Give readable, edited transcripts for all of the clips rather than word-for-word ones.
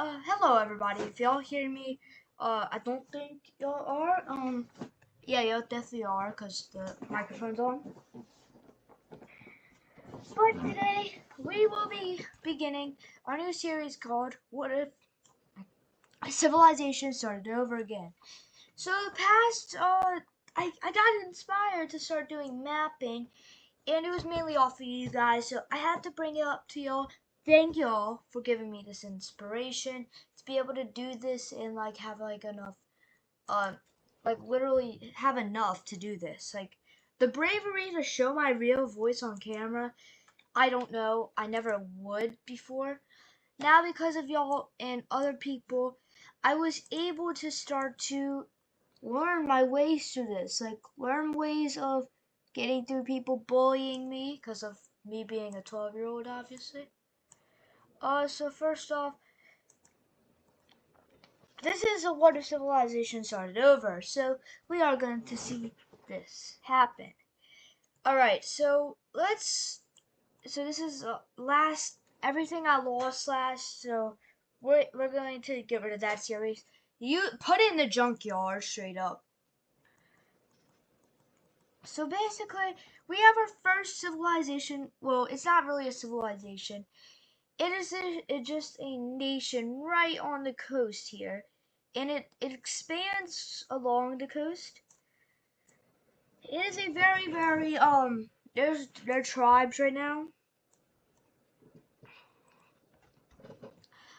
Hello everybody. If y'all hear me, I don't think y'all are. Yeah, y'all definitely are, cause the microphone's on. But today we will be beginning our new series called "What If Civilization Started Over Again." So the past, I got inspired to start doing mapping, and it was mainly off of you guys. So I had to bring it up to y'all. Thank y'all for giving me this inspiration to be able to do this and have enough literally have enough to do this. Like the bravery to show my real voice on camera, I don't know. I never would before. Now because of y'all and other people, I was able to start to learn my ways through this. Like learn ways of getting through people bullying me because of me being a 12-year-old, obviously. So first off, this is a What If Civilization Started Over, so we are going to see this happen. Alright, so this is everything I lost last, so we're going to get rid of that series. You put it in the junkyard straight up. So basically, we have our first civilization. Well, it's not really a civilization. It is just a nation right on the coast here. And it expands along the coast. It is a very, there are tribes right now.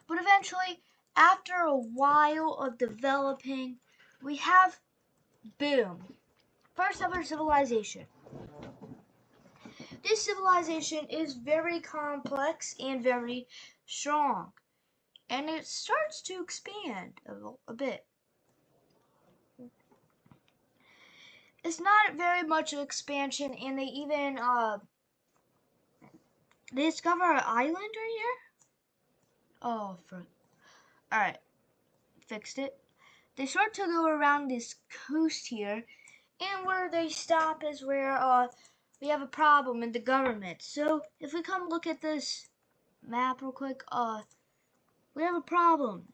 But eventually, after a while of developing, we have, boom, first ever civilization. This civilization is very complex and very strong. And it starts to expand a bit. It's not very much of expansion, and they even they discover an island right here. Oh, alright, fixed it. They start to go around this coast here, and where they stop is where we have a problem in the government. So if we come look at this map real quick, we have a problem.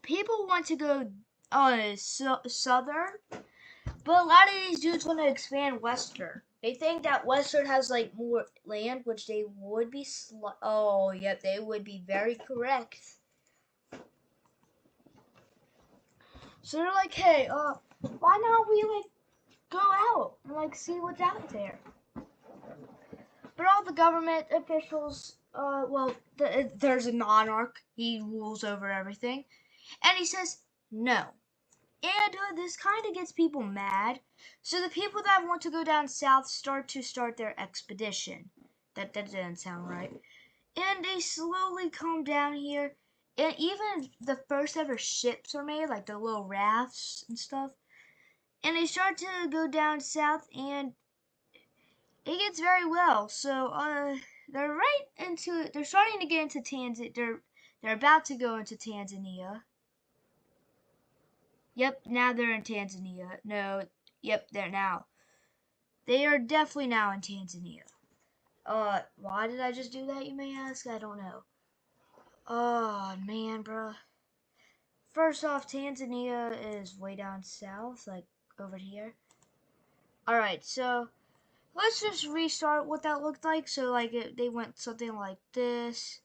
People want to go southern, but a lot of these dudes want to expand western. They think that western has more land, which they would be. Oh, yep, they would be very correct. So they're like, hey, why not we go out and see what's out there? But all the government officials, there's a monarch. He rules over everything, and he says no. And this kind of gets people mad. So the people that want to go down south start their expedition. That didn't sound right. And they slowly come down here. And even the first ever ships are made, like the little rafts and stuff. And they start to go down south, and it gets very well. So they're they're starting to get into Tanzania. They're about to go into Tanzania. Yep, now they're in Tanzania. No, yep, they're now. They are definitely now in Tanzania. Why did I just do that, you may ask? I don't know. Oh, man, bruh. First off, Tanzania is way down south, over here. Alright, so let's just restart what that looked like. So, they went something like this.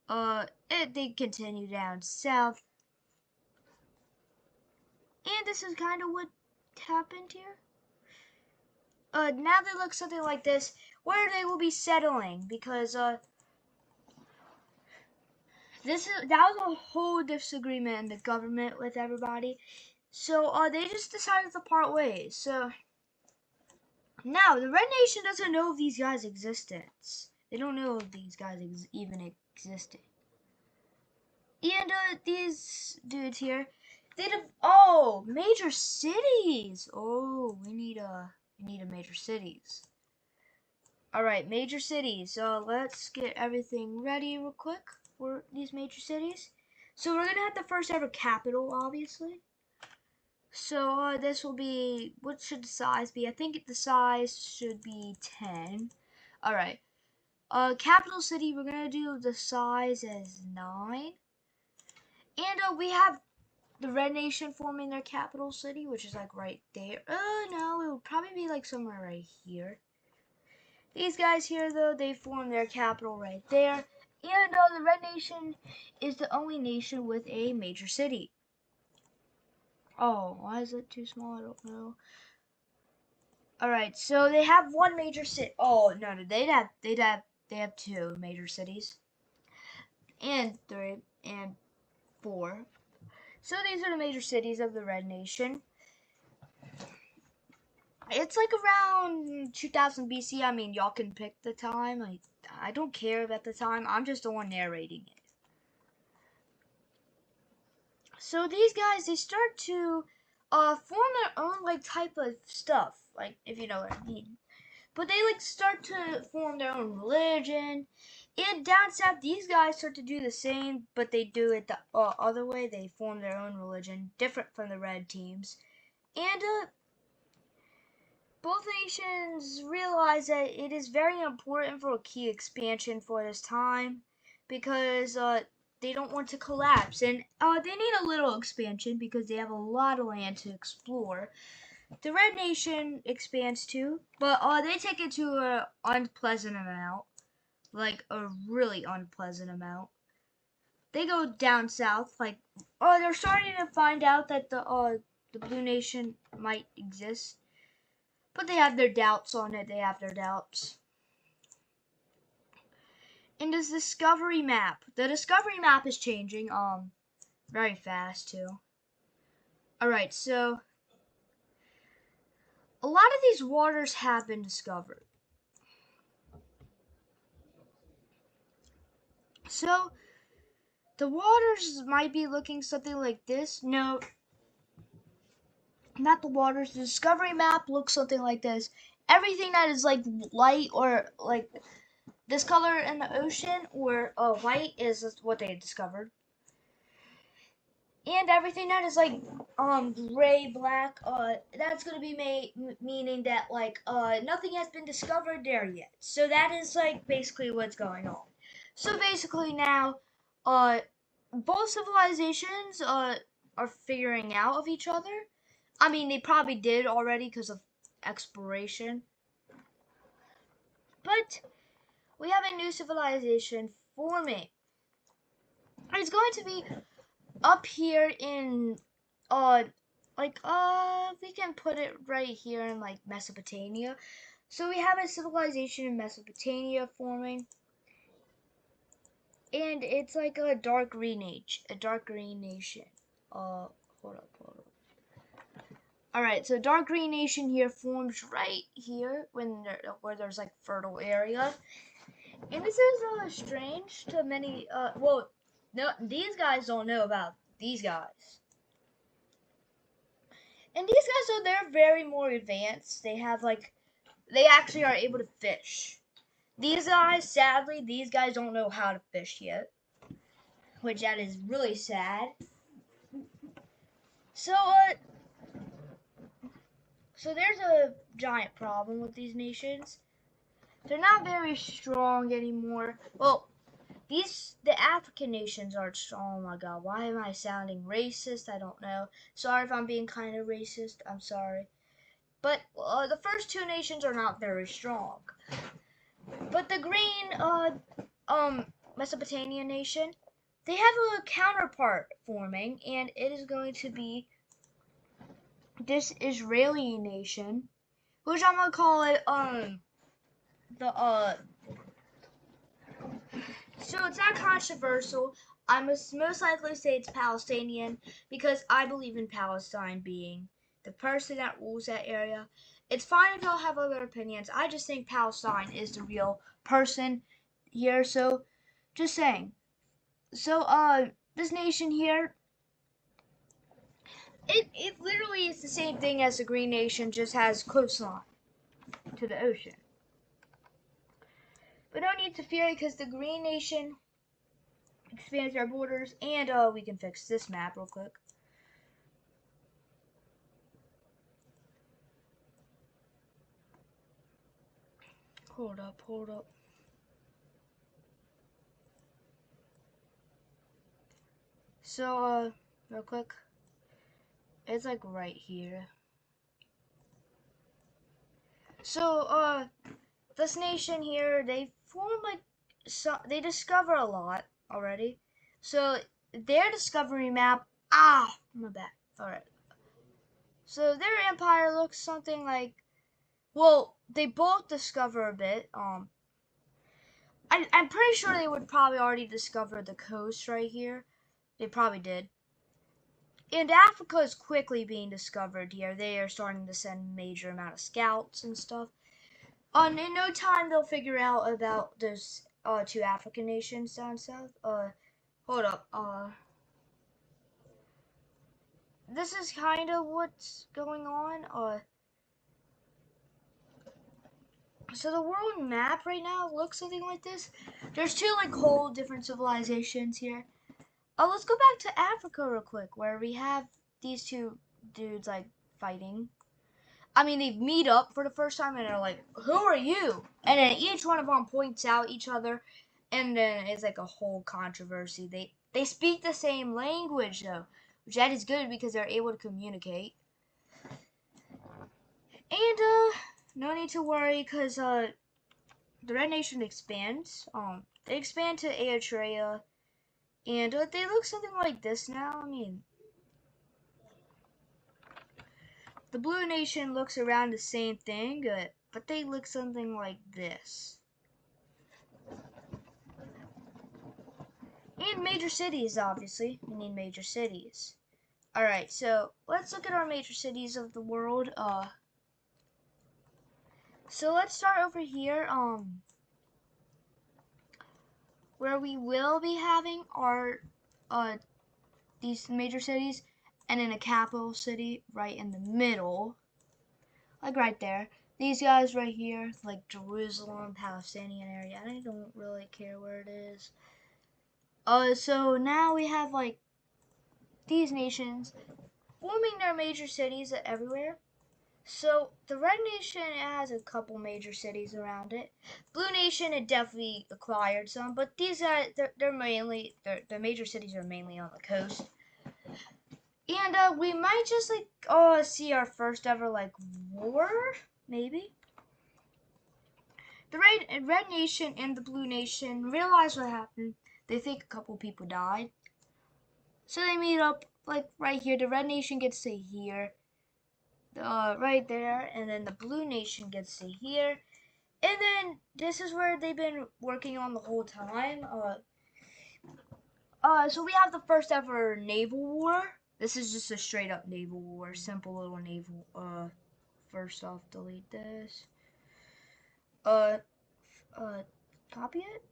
They continue down south. And this is kind of what happened here. Now they look something like this, where they will be settling, because that was a whole disagreement in the government with everybody. So they just decided to part ways. So now the Red Nation doesn't know of these guys' existence. They don't know if these guys even existed. And these dudes here, major cities. Oh, we need a major cities. Alright, major cities. So let's get everything ready real quick for these major cities. So we're gonna have the first ever capital, obviously. So this will be, what should the size be? I think the size should be 10. Alright. capital city, we're gonna do the size as 9. And we have the Red Nation forming their capital city, which is like right there. No, it would probably be like somewhere right here. These guys here, though, they form their capital right there. And the Red Nation is the only nation with a major city. Oh, why is it too small? I don't know. Alright, so they have one major city. Oh, no, they have 2 major cities. And 3 and 4. So these are the major cities of the Red Nation. It's like around 2000 BC. I mean, y'all can pick the time. I don't care about the time. I'm just the one narrating it. So these guys, they start to form their own like type of stuff, like if you know what I mean. But they like start to form their own religion. And down south, these guys start to do the same, but they do it the other way. They form their own religion, different from the red teams. And both nations realize that it is very important for a key expansion for this time, because they don't want to collapse, and they need a little expansion because they have a lot of land to explore. The Red Nation expands too, but they take it to an unpleasant amount, like a really unpleasant amount. They go down south, like they're starting to find out that the Blue Nation might exist, but they have their doubts on it. They have their doubts. And this discovery map. The discovery map is changing very fast too. Alright, so a lot of these waters have been discovered. So the waters might be looking something like this. No, not the waters. The discovery map looks something like this. Everything that is like light or like this color in the ocean or white is what they discovered. And everything that is like gray, black, that's gonna be meaning that like nothing has been discovered there yet. So that is like basically what's going on. So basically now, both civilizations are figuring out of each other. I mean, they probably did already because of exploration. But we have a new civilization forming. It's going to be up here in we can put it right here in like Mesopotamia. So we have a civilization in Mesopotamia forming, and it's like a dark green nation. Hold up. Alright, so dark green nation here forms right here where there's like fertile area. And this is strange to many well, no, these guys don't know about these guys. And these guys, so they're very more advanced. They have like, they actually are able to fish. These guys, sadly, these guys don't know how to fish yet, which that is really sad. So there's a giant problem with these nations. They're not very strong anymore. Well, the African nations aren't strong. Oh my god, why am I sounding racist? I don't know. Sorry if I'm being kind of racist. I'm sorry. But the first 2 nations are not very strong. But the green Mesopotamian nation, they have a counterpart forming, and it is going to be this Israeli nation, which I'm gonna call it so it's not controversial. I must most likely say it's Palestinian because I believe in Palestine being the person that rules that area. It's fine if y'all have other opinions. I just think Palestine is the real person here. So, just saying. So, this nation here, it literally is the same thing as the Green Nation, just has coastline to the ocean. But no need to fear because the Green Nation expands our borders, and we can fix this map real quick. Hold up. So, real quick, it's like right here. So, this nation here, they form like, they discover a lot already. So, their discovery map, my bad. Alright. So, their empire looks something like, well, they both discover a bit. I'm pretty sure they would probably already discover the coast right here. They probably did. And Africa is quickly being discovered here. They are starting to send major amount of scouts and stuff. In no time they'll figure out about those two African nations down south. Hold up. This is kind of what's going on. So the world map right now looks something like this. There's two like whole different civilizations here. Let's go back to Africa real quick, where we have these two dudes like fighting. I mean, they meet up for the first time and they're like, "Who are you?" And then each one of them points out each other, and then it's like a whole controversy. They speak the same language though, which that is good because they're able to communicate. And no need to worry because the Red Nation expands. They expand to Eritrea. And they look something like this now. I mean, the Blue Nation looks around the same thing, but they look something like this. And major cities, obviously. We need major cities. Alright, so let's look at our major cities of the world. So let's start over here. Where we will be having our these major cities, and then a capital city right in the middle, like right there. These guys right here, like Jerusalem, Palestinian area. I don't really care where it is. So now we have like these nations forming their major cities everywhere. So the Red Nation has a couple major cities around it. Blue Nation, it definitely acquired some, but these guys, they're mainly, their major cities are mainly on the coast. And we might just like see our first ever like war, maybe. The Red Nation and the Blue Nation realize what happened. They think a couple people died, so they meet up like right here. The Red Nation gets to here, right there, and then the Blue Nation gets to here, and then this is where they've been working on the whole time. So we have the first ever naval war. This is just a straight up naval war, simple little naval. First off, delete this. Copy it?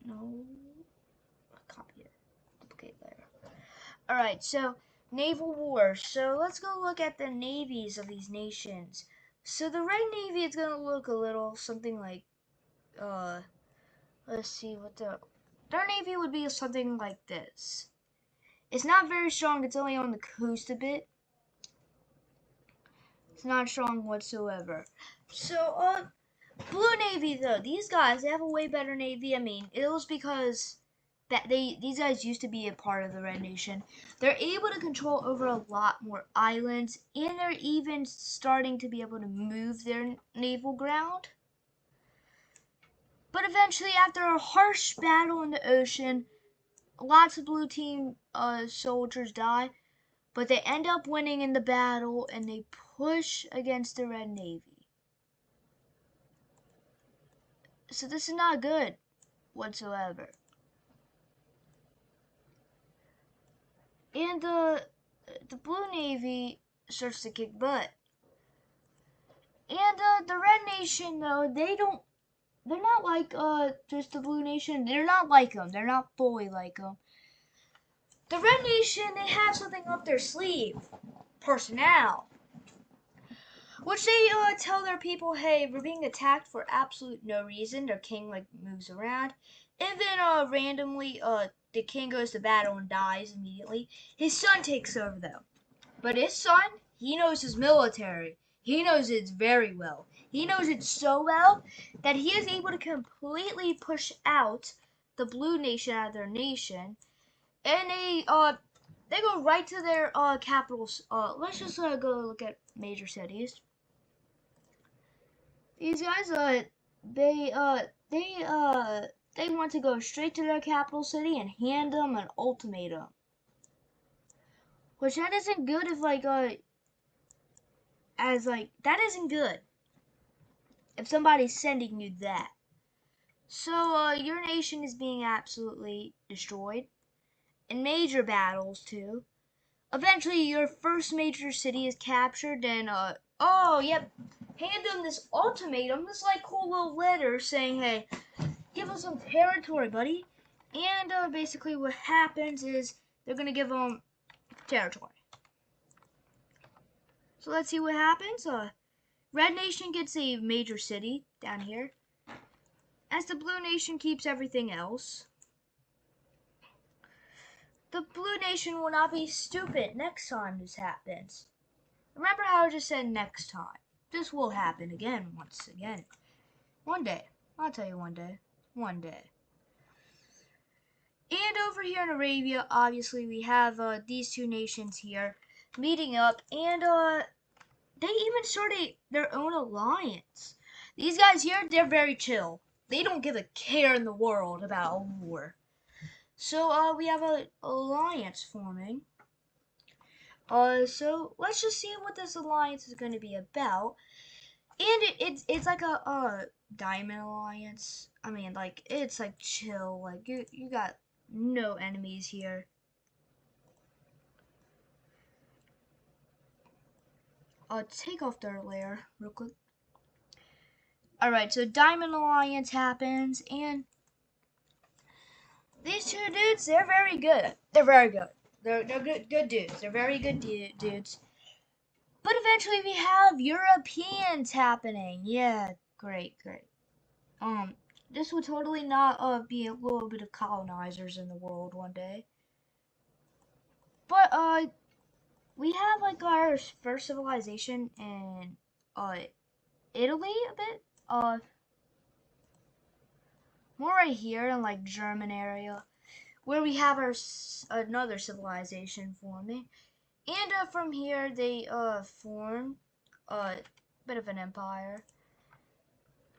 No. Copy it. Duplicate layer. Alright, so naval war. So let's go look at the navies of these nations. So the Red Navy is gonna look a little something like let's see what their navy would be something like this. It's not very strong, it's only on the coast a bit. It's not strong whatsoever. So Blue Navy though, these guys, they have a way better navy. I mean, it was because that these guys used to be a part of the Red Nation. They're able to control over a lot more islands, and they're even starting to be able to move their naval ground. But eventually, after a harsh battle in the ocean, lots of blue team soldiers die, but they end up winning in the battle and they push against the Red Navy. So this is not good whatsoever. And the Blue Navy starts to kick butt. And the Red Nation though, they're not like just the Blue Nation. They're not like them. They're not fully like them. The Red Nation, they have something up their sleeve. Personnel. Which they tell their people, hey, we're being attacked for absolute no reason. Their king like moves around. And then randomly the king goes to battle and dies immediately. His son takes over though. But his son, he knows his military. He knows it very well. He knows it so well that he is able to completely push out the Blue Nation out of their nation. and they go right to their capitals. Let's just go look at major cities. These guys they want to go straight to their capital city and hand them an ultimatum. Which that isn't good if that isn't good if somebody's sending you that. So your nation is being absolutely destroyed in major battles too. Eventually your first major city is captured and oh yep, hand them this ultimatum, this like cool little letter saying, hey, give us some territory, buddy. And basically what happens is they're gonna give them territory. So let's see what happens. Red Nation gets a major city down here, as the Blue Nation keeps everything else. The Blue Nation will not be stupid next time this happens. Remember how I just said next time. This will happen again, once again. One day. I'll tell you one day. One day. And over here in Arabia, obviously, we have these two nations here meeting up, and they even started their own alliance. These guys here, they're very chill. They don't give a care in the world about a war. So we have an alliance forming. So let's just see what this alliance is going to be about. And it's like a diamond alliance. I mean, like, it's like chill. Like you got no enemies here. Take off their layer real quick. Alright, so Diamond Alliance happens, and these two dudes, they're very good. They're very good. They're good dudes. They're very good dudes. But eventually we have Europeans happening. Yeah, great. This would totally not be a little bit of colonizers in the world one day. But we have like our first civilization in Italy a bit. More right here in like German area, where we have our another civilization forming, and from here they form a bit of an empire.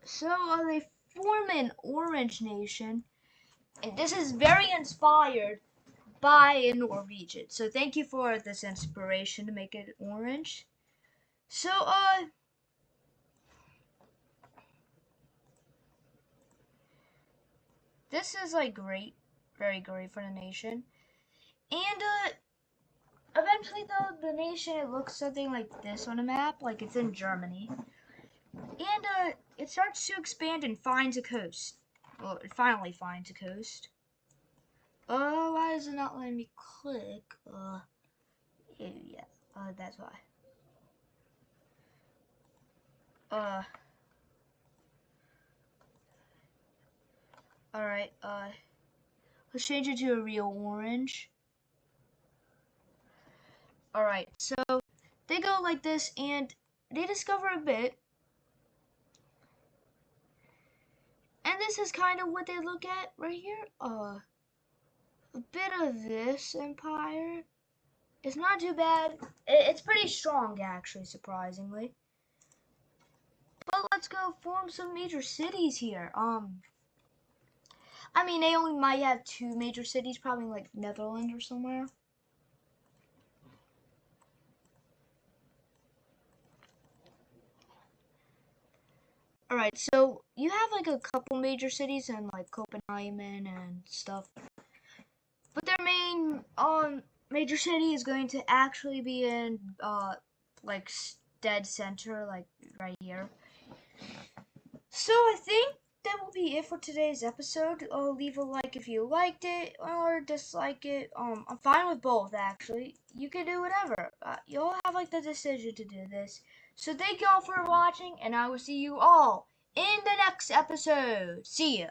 So they form an Orange Nation, and this is very inspired by a Norwegian. So thank you for this inspiration to make it orange. So this is like great, very great for the nation. And eventually though, the nation, it looks something like this on a map, like it's in Germany. And it starts to expand and finds a coast. Well, it finally finds a coast. Oh, why is it not letting me click? Yeah, that's why. Alright, let's change it to a real orange. Alright, so they go like this and they discover a bit. And this is kind of what they look at right here. A bit of this empire. It's not too bad. It's pretty strong, actually, surprisingly. But let's go form some major cities here. I mean, they only might have 2 major cities, probably like Netherlands or somewhere. Alright, so you have like a couple major cities and like Copenhagen and stuff. But their main major city is going to actually be in like dead center, like right here. So I think that will be it for today's episode. Leave a like if you liked it or dislike it. I'm fine with both, actually. You can do whatever. You'll have like the decision to do this. So thank you all for watching, and I will see you all in the next episode. See ya.